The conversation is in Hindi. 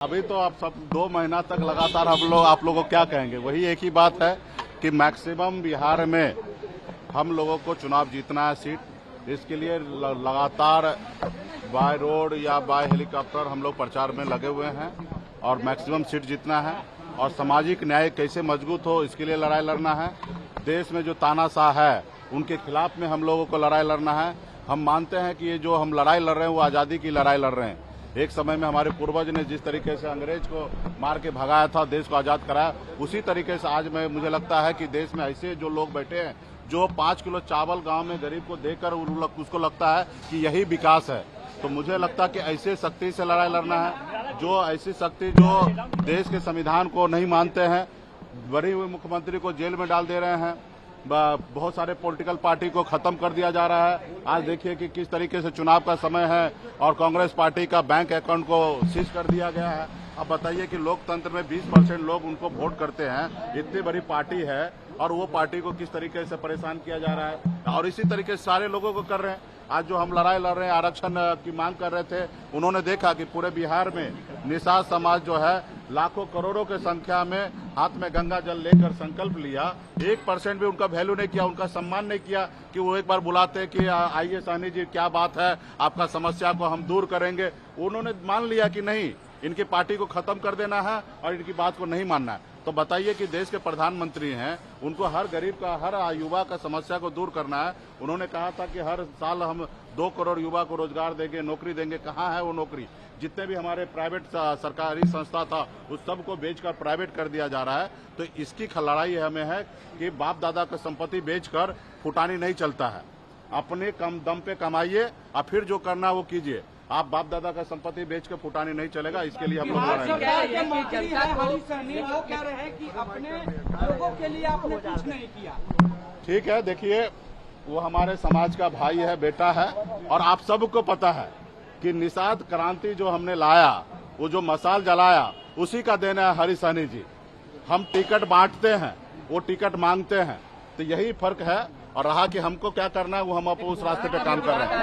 अभी तो आप सब 2 महीना तक लगातार आप लोगों को क्या कहेंगे, वही एक ही बात है कि मैक्सिमम बिहार में हम लोगों को चुनाव जीतना है सीट। इसके लिए लगातार बाय रोड या बाय हेलीकॉप्टर हम लोग प्रचार में लगे हुए हैं और मैक्सिमम सीट जीतना है और सामाजिक न्याय कैसे मजबूत हो इसके लिए लड़ाई लड़ना है। देश में जो तानाशाह है उनके खिलाफ में हम लोगों को लड़ाई लड़ना है। हम मानते हैं कि ये जो हम लड़ाई लड़ रहे हैं वो आज़ादी की लड़ाई लड़ रहे हैं। एक समय में हमारे पूर्वज ने जिस तरीके से अंग्रेज को मार के भगाया था, देश को आज़ाद कराया, उसी तरीके से आज मुझे लगता है कि देश में ऐसे जो लोग बैठे हैं जो 5 किलो चावल गांव में गरीब को देकर उसको लगता है कि यही विकास है। तो मुझे लगता है कि ऐसे शक्ति से लड़ाई लड़ना है, जो ऐसी शक्ति जो देश के संविधान को नहीं मानते हैं, बरी हुए मुख्यमंत्री को जेल में डाल दे रहे हैं, बहुत सारे पॉलिटिकल पार्टी को खत्म कर दिया जा रहा है। आज देखिए कि किस तरीके से चुनाव का समय है और कांग्रेस पार्टी का बैंक अकाउंट को सीज कर दिया गया है। अब बताइए कि लोकतंत्र में 20% लोग उनको वोट करते हैं, इतनी बड़ी पार्टी है और वो पार्टी को किस तरीके से परेशान किया जा रहा है और इसी तरीके से सारे लोगों को कर रहे हैं। आज जो हम लड़ाई लड़ रहे हैं, आरक्षण की मांग कर रहे थे, उन्होंने देखा कि पूरे बिहार में निषाद समाज जो है लाखों करोड़ों की संख्या में हाथ में गंगा जल लेकर संकल्प लिया, 1% भी उनका वैल्यू नहीं किया, उनका सम्मान नहीं किया कि वो एक बार बुलाते कि आइए साहनी जी क्या बात है, आपका समस्या को हम दूर करेंगे। उन्होंने मान लिया कि नहीं, इनकी पार्टी को खत्म कर देना है और इनकी बात को नहीं मानना है। तो बताइए कि देश के प्रधानमंत्री हैं, उनको हर गरीब का, हर युवा का समस्या को दूर करना है। उन्होंने कहा था कि हर साल हम 2 करोड़ युवा को रोजगार देंगे, नौकरी देंगे। कहाँ है वो नौकरी? जितने भी हमारे प्राइवेट सरकारी संस्था था उस सब को बेचकर प्राइवेट कर दिया जा रहा है। तो इसकी लड़ाई हमें है कि बाप दादा की संपत्ति बेचकर फुटानी नहीं चलता है। अपने कम दम पे कमाइए और फिर जो करना वो कीजिए। आप बाप दादा का संपत्ति बेच के फुटानी नहीं चलेगा। इसके लिए हम लोग ठीक है। देखिए, वो हमारे समाज का भाई है, बेटा है और आप सबको पता है कि निषाद क्रांति जो हमने लाया, वो जो मसाल जलाया, उसी का देना है हरी सहनी जी। हम टिकट बांटते हैं, वो टिकट मांगते हैं, तो यही फर्क है। और रहा कि हमको क्या करना है, वो हम उस रास्ते पे काम कर रहे हैं।